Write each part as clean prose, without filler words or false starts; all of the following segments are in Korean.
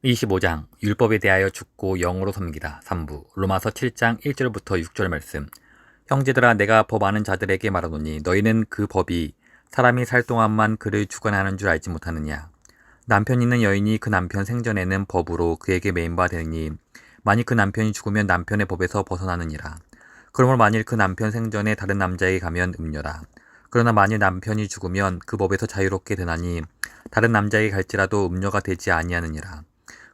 25장 율법에 대하여 죽고 영으로 섬기다 3부 로마서 7장 1절부터 6절 말씀. 형제들아, 내가 법 아는 자들에게 말하노니 너희는 그 법이 사람이 살 동안만 그를 주관하는 줄 알지 못하느냐. 남편 있는 여인이 그 남편 생전에는 법으로 그에게 매인 바 되니 만일 그 남편이 죽으면 남편의 법에서 벗어나느니라. 그러므로 만일 그 남편 생전에 다른 남자에게 가면 음녀라. 그러나 만일 남편이 죽으면 그 법에서 자유롭게 되나니 다른 남자에게 갈지라도 음녀가 되지 아니하느니라.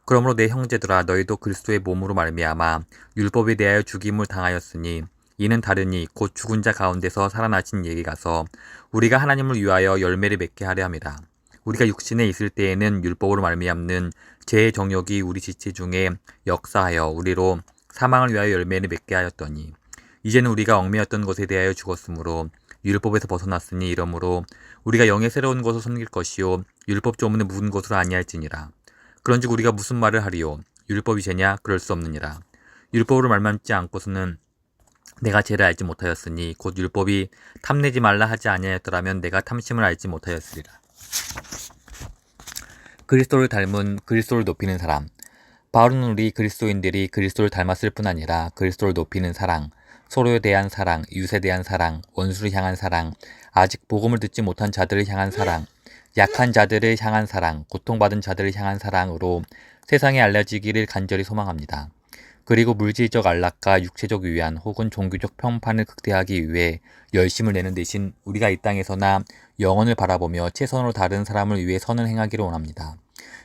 그러므로 내 형제들아, 너희도 그리스도의 몸으로 말미암아 율법에 대하여 죽임을 당하였으니 이는 다르니 곧 죽은 자 가운데서 살아나신 이에게 가서 우리가 하나님을 위하여 열매를 맺게 하려 함이라. 우리가 육신에 있을 때에는 율법으로 말미암는 죄의 정욕이 우리 지체 중에 역사하여 우리로 사망을 위하여 열매를 맺게 하였더니 이제는 우리가 얽매였던 것에 대하여 죽었으므로 율법에서 벗어났으니 이러므로 우리가 영의 새로운 것을 섬길 것이요 율법 조문에 묻은 것으로 아니할지니라. 그런즉 우리가 무슨 말을 하리요? 율법이 죄냐? 그럴 수 없느니라. 율법으로 말미암지 않고서는 내가 죄를 알지 못하였으니 곧 율법이 탐내지 말라 하지 아니하였더라면 내가 탐심을 알지 못하였으리라. 그리스도를 닮은 그리스도를 높이는 사람. 바울은 우리 그리스도인들이 그리스도를 닮았을 뿐 아니라 그리스도를 높이는 사랑, 서로에 대한 사랑, 이웃에 대한 사랑, 원수를 향한 사랑, 아직 복음을 듣지 못한 자들을 향한 사랑, 약한 자들을 향한 사랑, 고통받은 자들을 향한 사랑으로 세상에 알려지기를 간절히 소망합니다. 그리고 물질적 안락과 육체적 위안 혹은 종교적 평판을 극대화하기 위해 열심을 내는 대신 우리가 이 땅에서나 영혼을 바라보며 최선으로 다른 사람을 위해 선을 행하기를 원합니다.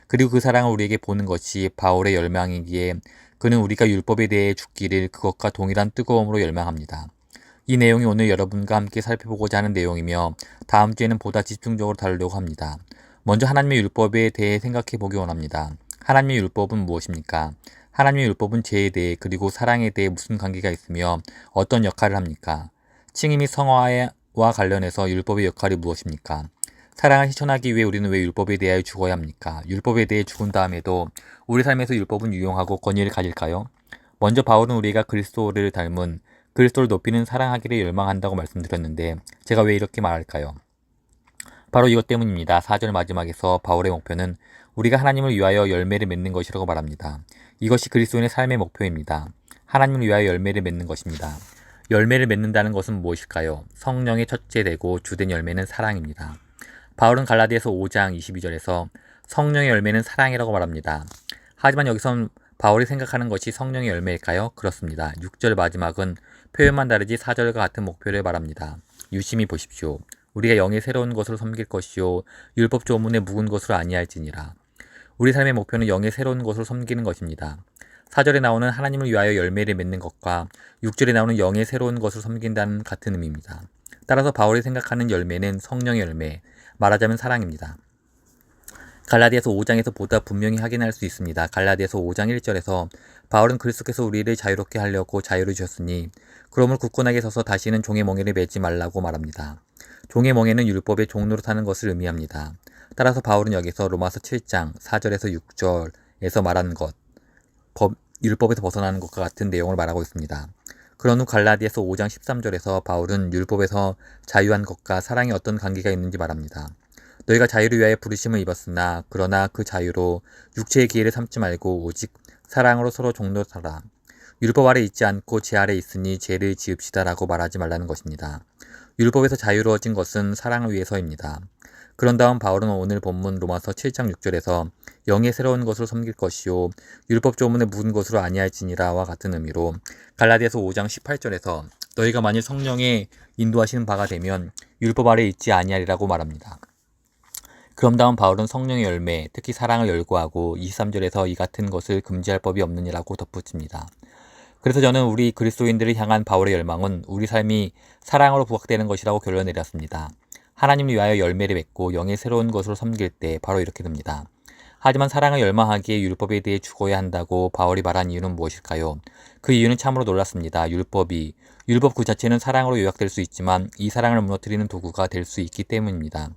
그리고 그 사랑을 우리에게 보는 것이 바울의 열망이기에 그는 우리가 율법에 대해 죽기를 그것과 동일한 뜨거움으로 열망합니다. 이 내용이 오늘 여러분과 함께 살펴보고자 하는 내용이며 다음 주에는 보다 집중적으로 다루려고 합니다. 먼저 하나님의 율법에 대해 생각해 보기 원합니다. 하나님의 율법은 무엇입니까? 하나님의 율법은 죄에 대해 그리고 사랑에 대해 무슨 관계가 있으며 어떤 역할을 합니까? 칭의 및 성화와 관련해서 율법의 역할이 무엇입니까? 사랑을 실천하기 위해 우리는 왜 율법에 대하여 죽어야 합니까? 율법에 대해 죽은 다음에도 우리 삶에서 율법은 유용하고 권위를 가질까요? 먼저 바울은 우리가 그리스도를 닮은 그리스도를 높이는 사랑하기를 열망한다고 말씀드렸는데 제가 왜 이렇게 말할까요? 바로 이것 때문입니다. 4절 마지막에서 바울의 목표는 우리가 하나님을 위하여 열매를 맺는 것이라고 말합니다. 이것이 그리스도인의 삶의 목표입니다. 하나님을 위하여 열매를 맺는 것입니다. 열매를 맺는다는 것은 무엇일까요? 성령의 첫째 되고 주된 열매는 사랑입니다. 바울은 갈라디아서 5장 22절에서 성령의 열매는 사랑이라고 말합니다. 하지만 여기선 바울이 생각하는 것이 성령의 열매일까요? 그렇습니다. 6절 마지막은 표현만 다르지 4절과 같은 목표를 말합니다. 유심히 보십시오. 우리가 영의 새로운 것으로 섬길 것이요 율법 조문에 묵은 것으로 아니할지니라. 우리 삶의 목표는 영의 새로운 것으로 섬기는 것입니다. 4절에 나오는 하나님을 위하여 열매를 맺는 것과 6절에 나오는 영의 새로운 것을 섬긴다는 같은 의미입니다. 따라서 바울이 생각하는 열매는 성령의 열매, 말하자면 사랑입니다. 갈라디아서 5장에서 보다 분명히 확인할 수 있습니다. 갈라디아서 5장 1절에서 바울은 그리스도께서 우리를 자유롭게 하려고 자유를 주셨으니 그러므로 굳건하게 서서 다시는 종의 멍에를 매지 말라고 말합니다. 종의 멍에는 율법의 종로로 타는 것을 의미합니다. 따라서 바울은 여기서 로마서 7장 4절에서 6절에서 말하는 것, 율법에서 벗어나는 것과 같은 내용을 말하고 있습니다. 그런 후 갈라디아서 5장 13절에서 바울은 율법에서 자유한 것과 사랑이 어떤 관계가 있는지 말합니다. 너희가 자유를 위하여 부르심을 입었으나 그러나 그 자유로 육체의 기회를 삼지 말고 오직 사랑으로 서로 종로 서라. 율법 아래 있지 않고 죄 아래 있으니 죄를 지읍시다라고 말하지 말라는 것입니다. 율법에서 자유로워진 것은 사랑을 위해서입니다. 그런 다음 바울은 오늘 본문 로마서 7장 6절에서 영의 새로운 것으로 섬길 것이요 율법 조문에 묻은 것으로 아니할지니라와 같은 의미로 갈라디아서 5장 18절에서 너희가 만일 성령에 인도하시는 바가 되면 율법 아래 있지 아니하리라고 말합니다. 그럼 다음 바울은 성령의 열매, 특히 사랑을 열거하고 23절에서 이 같은 것을 금지할 법이 없느니라고 덧붙입니다. 그래서 저는 우리 그리스도인들을 향한 바울의 열망은 우리 삶이 사랑으로 부각되는 것이라고 결론을 내렸습니다. 하나님을 위하여 열매를 맺고 영의 새로운 것으로 섬길 때 바로 이렇게 됩니다. 하지만 사랑을 열망하기에 율법에 대해 죽어야 한다고 바울이 말한 이유는 무엇일까요? 그 이유는 참으로 놀랐습니다. 율법 그 자체는 사랑으로 요약될 수 있지만 이 사랑을 무너뜨리는 도구가 될 수 있기 때문입니다.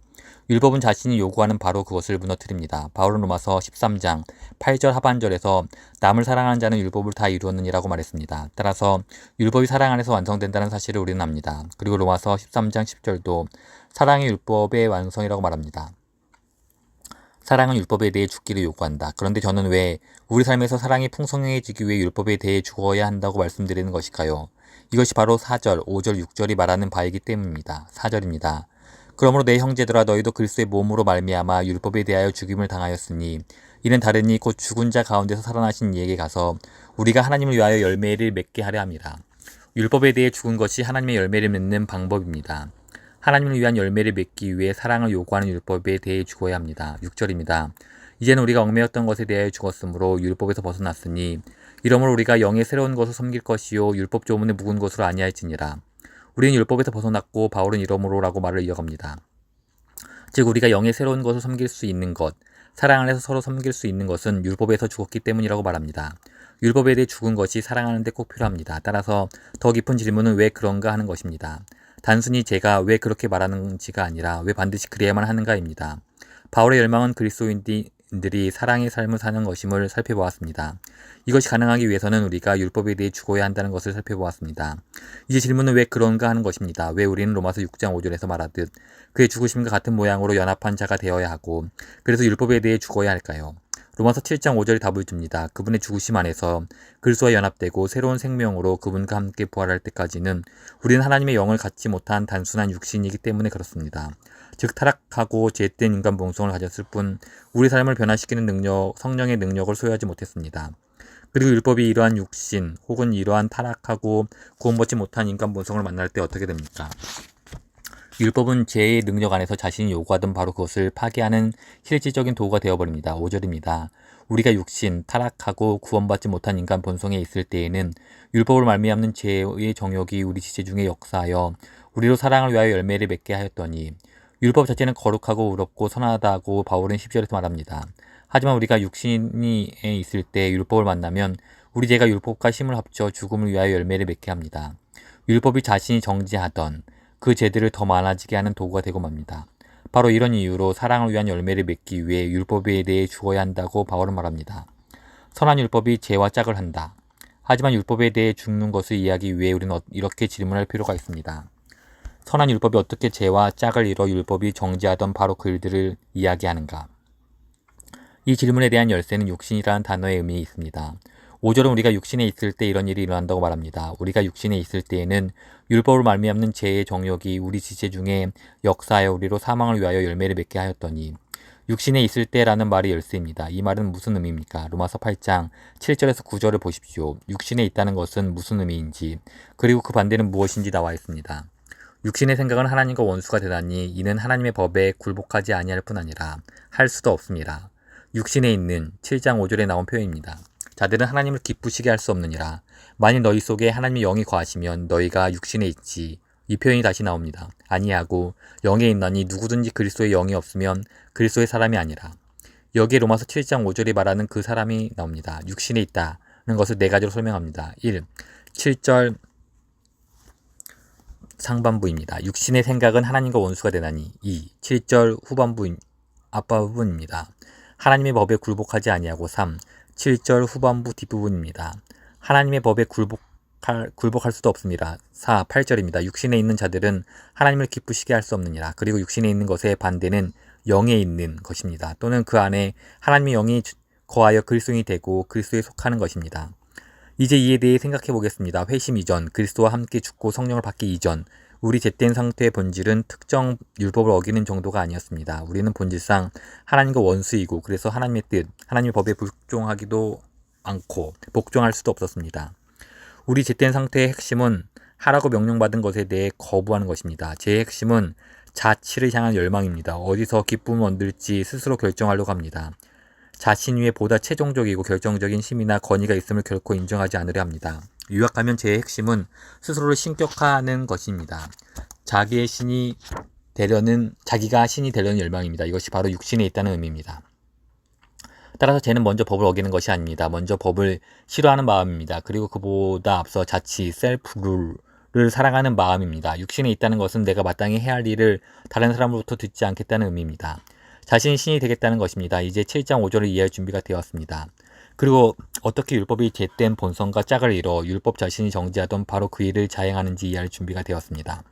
율법은 자신이 요구하는 바로 그것을 무너뜨립니다. 바울은 로마서 13장 8절 하반절에서 남을 사랑하는 자는 율법을 다 이루었느니라고 말했습니다. 따라서 율법이 사랑 안에서 완성된다는 사실을 우리는 압니다. 그리고 로마서 13장 10절도 사랑의 율법의 완성이라고 말합니다. 사랑은 율법에 대해 죽기를 요구한다. 그런데 저는 왜 우리 삶에서 사랑이 풍성해지기 위해 율법에 대해 죽어야 한다고 말씀드리는 것일까요? 이것이 바로 4절, 5절, 6절이 말하는 바이기 때문입니다. 4절입니다. 그러므로 내 형제들아 너희도 그리스도의 몸으로 말미암아 율법에 대하여 죽임을 당하였으니 이는 다르니 곧 죽은 자 가운데서 살아나신 이에게 가서 우리가 하나님을 위하여 열매를 맺게 하려 함이라. 율법에 대해 죽은 것이 하나님의 열매를 맺는 방법입니다. 하나님을 위한 열매를 맺기 위해 사랑을 요구하는 율법에 대해 죽어야 합니다. 6절입니다. 이제는 우리가 얽매였던 것에 대하여 죽었으므로 율법에서 벗어났으니 이러므로 우리가 영의 새로운 것을 섬길 것이요 율법 조문에 묵은 것으로 아니할지니라. 우리는 율법에서 벗어났고 바울은 이러므로라고 말을 이어갑니다. 즉 우리가 영의 새로운 것을 섬길 수 있는 것, 사랑 안에서 서로 섬길 수 있는 것은 율법에서 죽었기 때문이라고 말합니다. 율법에 대해 죽은 것이 사랑하는 데 꼭 필요합니다. 따라서 더 깊은 질문은 왜 그런가 하는 것입니다. 단순히 제가 왜 그렇게 말하는지가 아니라 왜 반드시 그래야만 하는가입니다. 바울의 열망은 그리스도인들이 사랑의 삶을 사는 것임을 살펴보았습니다. 이것이 가능하기 위해서는 우리가 율법에 대해 죽어야 한다는 것을 살펴보았습니다. 이제 질문은 왜 그런가 하는 것입니다. 왜 우리는 로마서 6장 5절에서 말하듯 그의 죽으심과 같은 모양으로 연합한 자가 되어야 하고 그래서 율법에 대해 죽어야 할까요? 로마서 7장 5절이 답을 줍니다. 그분의 죽으심 안에서 그리스도와 연합되고 새로운 생명으로 그분과 함께 부활할 때까지는 우리는 하나님의 영을 갖지 못한 단순한 육신이기 때문에 그렇습니다. 즉 타락하고 죄된 인간 본성을 가졌을 뿐 우리 삶을 변화시키는 능력, 성령의 능력을 소유하지 못했습니다. 그리고 율법이 이러한 육신 혹은 이러한 타락하고 구원받지 못한 인간 본성을 만날 때 어떻게 됩니까? 율법은 죄의 능력 안에서 자신이 요구하던 바로 그것을 파괴하는 실질적인 도구가 되어버립니다. 5절입니다. 우리가 육신, 타락하고 구원받지 못한 인간 본성에 있을 때에는 율법을 말미암는 죄의 정욕이 우리 지체 중에 역사하여 우리로 사랑을 위하여 열매를 맺게 하였더니 율법 자체는 거룩하고 의롭고 선하다고 바울은 10절에서 말합니다. 하지만 우리가 육신에 있을 때 율법을 만나면 우리 죄가 율법과 힘을 합쳐 죽음을 위하여 열매를 맺게 합니다. 율법이 자신이 정지하던 그 죄들을 더 많아지게 하는 도구가 되고 맙니다. 바로 이런 이유로 사랑을 위한 열매를 맺기 위해 율법에 대해 죽어야 한다고 바울은 말합니다. 선한 율법이 죄와 짝을 한다. 하지만 율법에 대해 죽는 것을 이해하기 위해 우리는 이렇게 질문할 필요가 있습니다. 선한 율법이 어떻게 죄와 짝을 이뤄 율법이 정지하던 바로 그 일들을 이야기하는가? 이 질문에 대한 열쇠는 육신이라는 단어의 의미에 있습니다. 5절은 우리가 육신에 있을 때 이런 일이 일어난다고 말합니다. 우리가 육신에 있을 때에는 율법을 말미암는 죄의 정욕이 우리 지체 중에 역사하여 우리로 사망을 위하여 열매를 맺게 하였더니 육신에 있을 때라는 말이 열쇠입니다. 이 말은 무슨 의미입니까? 로마서 8장 7절에서 9절을 보십시오. 육신에 있다는 것은 무슨 의미인지 그리고 그 반대는 무엇인지 나와 있습니다. 육신의 생각은 하나님과 원수가 되다니 이는 하나님의 법에 굴복하지 아니할 뿐 아니라 할 수도 없습니다. 육신에 있는 7장 5절에 나온 표현입니다. 자들은 하나님을 기쁘시게 할 수 없느니라. 만일 너희 속에 하나님의 영이 거하시면 너희가 육신에 있지. 이 표현이 다시 나옵니다. 아니하고 영에 있나니 누구든지 그리스도의 영이 없으면 그리스도의 사람이 아니라. 여기에 로마서 7장 5절이 말하는 그 사람이 나옵니다. 육신에 있다는 것을 네 가지로 설명합니다. 1. 7절 상반부입니다. 육신의 생각은 하나님과 원수가 되나니. 2. 7절 앞부분입니다. 하나님의 법에 굴복하지 아니하고. 3. 7절 후반부 뒷부분입니다. 하나님의 법에 굴복할 수도 없습니다. 4. 8절입니다. 육신에 있는 자들은 하나님을 기쁘시게 할 수 없느니라. 그리고 육신에 있는 것의 반대는 영에 있는 것입니다. 또는 그 안에 하나님의 영이 거하여 그리스도인이 되고 그리스도에 속하는 것입니다. 이제 이에 대해 생각해 보겠습니다. 회심 이전, 그리스도와 함께 죽고 성령을 받기 이전, 우리 잿된 상태의 본질은 특정 율법을 어기는 정도가 아니었습니다. 우리는 본질상 하나님과 원수이고 그래서 하나님의 뜻, 하나님의 법에 복종하기도 않고 복종할 수도 없었습니다. 우리 잿된 상태의 핵심은 하라고 명령받은 것에 대해 거부하는 것입니다. 제 핵심은 자치를 향한 열망입니다. 어디서 기쁨을 얻을지 스스로 결정하려고 합니다. 자신 위에 보다 최종적이고 결정적인 힘이나 권위가 있음을 결코 인정하지 않으려 합니다. 요약하면 제 핵심은 스스로를 신격화하는 것입니다. 자기가 신이 되려는 열망입니다. 이것이 바로 육신에 있다는 의미입니다. 따라서 쟤는 먼저 법을 어기는 것이 아닙니다. 먼저 법을 싫어하는 마음입니다. 그리고 그보다 앞서 자치, 셀프룰을 사랑하는 마음입니다. 육신에 있다는 것은 내가 마땅히 해야 할 일을 다른 사람으로부터 듣지 않겠다는 의미입니다. 자신이 신이 되겠다는 것입니다. 이제 7장 5절을 이해할 준비가 되었습니다. 그리고 어떻게 율법이 잿된 본성과 짝을 이뤄 율법 자신이 정지하던 바로 그 일을 자행하는지 이해할 준비가 되었습니다.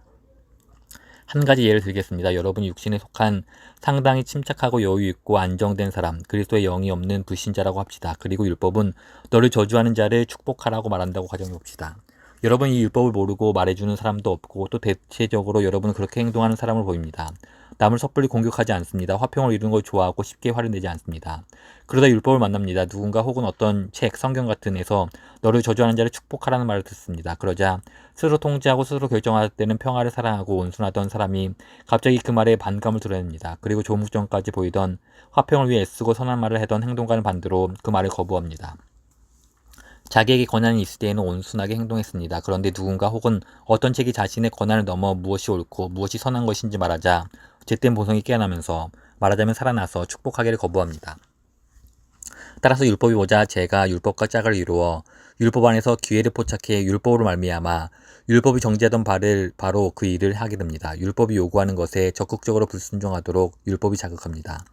한 가지 예를 들겠습니다. 여러분이 육신에 속한 상당히 침착하고 여유 있고 안정된 사람, 그리스도의 영이 없는 불신자라고 합시다. 그리고 율법은 너를 저주하는 자를 축복하라고 말한다고 가정해 봅시다. 여러분이 이 율법을 모르고 말해주는 사람도 없고 또 대체적으로 여러분은 그렇게 행동하는 사람을 보입니다. 남을 섣불리 공격하지 않습니다. 화평을 이루는 걸 좋아하고 쉽게 화를 내지 않습니다. 그러다 율법을 만납니다. 누군가 혹은 어떤 책, 성경 같은 에서 너를 저주하는 자를 축복하라는 말을 듣습니다. 그러자 스스로 통제하고 스스로 결정할 때는 평화를 사랑하고 온순하던 사람이 갑자기 그 말에 반감을 드러냅니다. 그리고 조금 전까지 보이던 화평을 위해 애쓰고 선한 말을 하던 행동과는 반대로 그 말을 거부합니다. 자기에게 권한이 있을 때에는 온순하게 행동했습니다. 그런데 누군가 혹은 어떤 책이 자신의 권한을 넘어 무엇이 옳고 무엇이 선한 것인지 말하자 잿된 본성이 깨어나면서 말하자면 살아나서 축복하기를 거부합니다. 따라서 율법이 오자 죄가 율법과 짝을 이루어 율법 안에서 기회를 포착해 율법으로 말미암아 율법이 정지하던 바로 그 일을 하게 됩니다. 율법이 요구하는 것에 적극적으로 불순종하도록 율법이 자극합니다.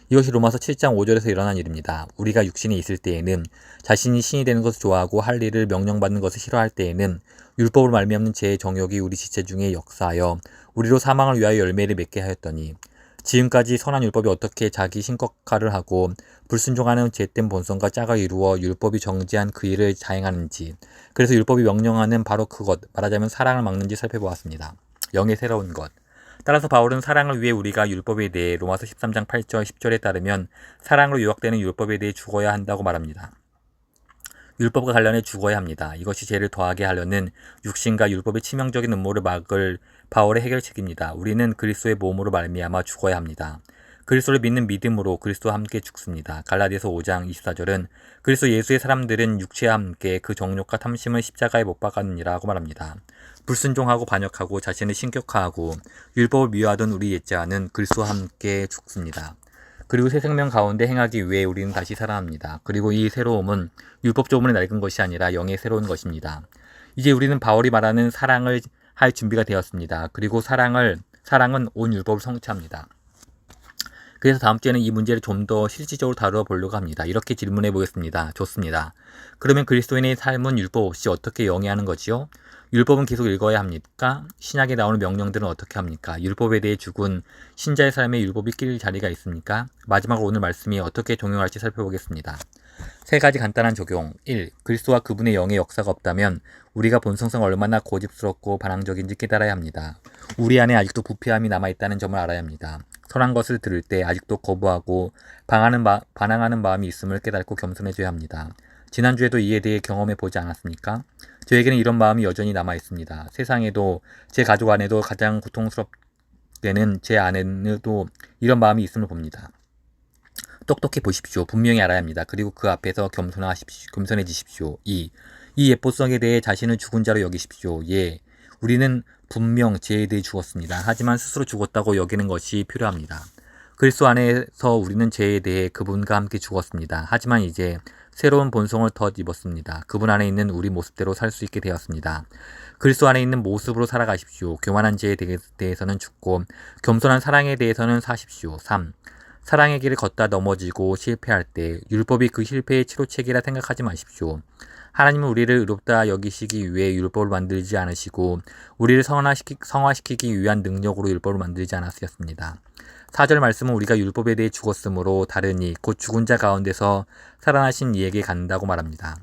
이것이 로마서 7장 5절에서 일어난 일입니다. 우리가 육신에 있을 때에는 자신이 신이 되는 것을 좋아하고 할 일을 명령받는 것을 싫어할 때에는 율법으로 말미암는 죄의 정욕이 우리 지체 중에 역사하여 우리로 사망을 위하여 열매를 맺게 하였더니 지금까지 선한 율법이 어떻게 자기 신격화를 하고 불순종하는 죄된 본성과 짝을 이루어 율법이 정지한 그 일을 자행하는지, 그래서 율법이 명령하는 바로 그것, 말하자면 사랑을 막는지 살펴보았습니다. 영의 새로운 것. 따라서 바울은 사랑을 위해 우리가 율법에 대해 로마서 13장 8절 10절에 따르면 사랑으로 유혹되는 율법에 대해 죽어야 한다고 말합니다. 율법과 관련해 죽어야 합니다. 이것이 죄를 더하게 하려는 육신과 율법의 치명적인 음모를 막을 바울의 해결책입니다. 우리는 그리스도의 몸으로 말미암아 죽어야 합니다. 그리스도를 믿는 믿음으로 그리스도와 함께 죽습니다. 갈라디아서 5장 24절은 그리스도 예수의 사람들은 육체와 함께 그 정욕과 탐심을 십자가에 못 박았느니라고 말합니다. 불순종하고 반역하고 자신을 신격화하고 율법을 미워하던 우리 옛자는 그리스도와 함께 죽습니다. 그리고 새 생명 가운데 행하기 위해 우리는 다시 살아납니다. 그리고 이 새로움은 율법 조문에 낡은 것이 아니라 영의 새로운 것입니다. 이제 우리는 바울이 말하는 사랑을 할 준비가 되었습니다. 그리고 사랑은 온 율법을 성취합니다. 그래서 다음 주에는 이 문제를 좀 더 실질적으로 다루어 보려고 합니다. 이렇게 질문해 보겠습니다. 좋습니다. 그러면 그리스도인의 삶은 율법 없이 어떻게 영위하는 거지요? 율법은 계속 읽어야 합니까? 신약에 나오는 명령들은 어떻게 합니까? 율법에 대해 죽은 신자의 삶에 율법이 끼릴 자리가 있습니까? 마지막으로 오늘 말씀이 어떻게 적용할지 살펴보겠습니다. 세 가지 간단한 적용. 1. 그리스도와 그분의 영의 역사가 없다면 우리가 본성상 얼마나 고집스럽고 반항적인지 깨달아야 합니다. 우리 안에 아직도 부패함이 남아있다는 점을 알아야 합니다. 선한 것을 들을 때 아직도 거부하고 반항하는 마음이 있음을 깨닫고 겸손해져야 합니다. 지난주에도 이에 대해 경험해 보지 않았습니까? 저에게는 이런 마음이 여전히 남아있습니다. 세상에도 제 가족 안에도 가장 고통스럽게는 제 아내도 이런 마음이 있음을 봅니다. 똑똑히 보십시오. 분명히 알아야 합니다. 그리고 그 앞에서 겸손해지십시오. 2. 이 예포성에 대해 자신을 죽은 자로 여기십시오. 예, 우리는 분명 죄에 대해 죽었습니다. 하지만 스스로 죽었다고 여기는 것이 필요합니다. 그리스도 안에서 우리는 죄에 대해 그분과 함께 죽었습니다. 하지만 이제 새로운 본성을 덧입었습니다. 그분 안에 있는 우리 모습대로 살 수 있게 되었습니다. 그리스도 안에 있는 모습으로 살아가십시오. 교만한 죄에 대해서는 죽고 겸손한 사랑에 대해서는 사십시오. 3. 사랑의 길을 걷다 넘어지고 실패할 때 율법이 그 실패의 치료책이라 생각하지 마십시오. 하나님은 우리를 의롭다 여기시기 위해 율법을 만들지 않으시고 우리를 성화시키기 위한 능력으로 율법을 만들지 않았습니다. 4절 말씀은 우리가 율법에 대해 죽었으므로 다르니 곧 죽은 자 가운데서 살아나신 이에게 간다고 말합니다.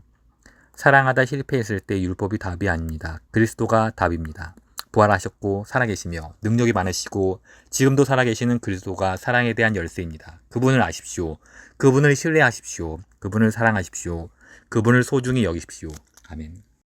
사랑하다 실패했을 때 율법이 답이 아닙니다. 그리스도가 답입니다. 부활하셨고 살아계시며 능력이 많으시고 지금도 살아계시는 그리스도가 사랑에 대한 열쇠입니다. 그분을 아십시오. 그분을 신뢰하십시오. 그분을 사랑하십시오. 그분을 소중히 여기십시오. 아멘.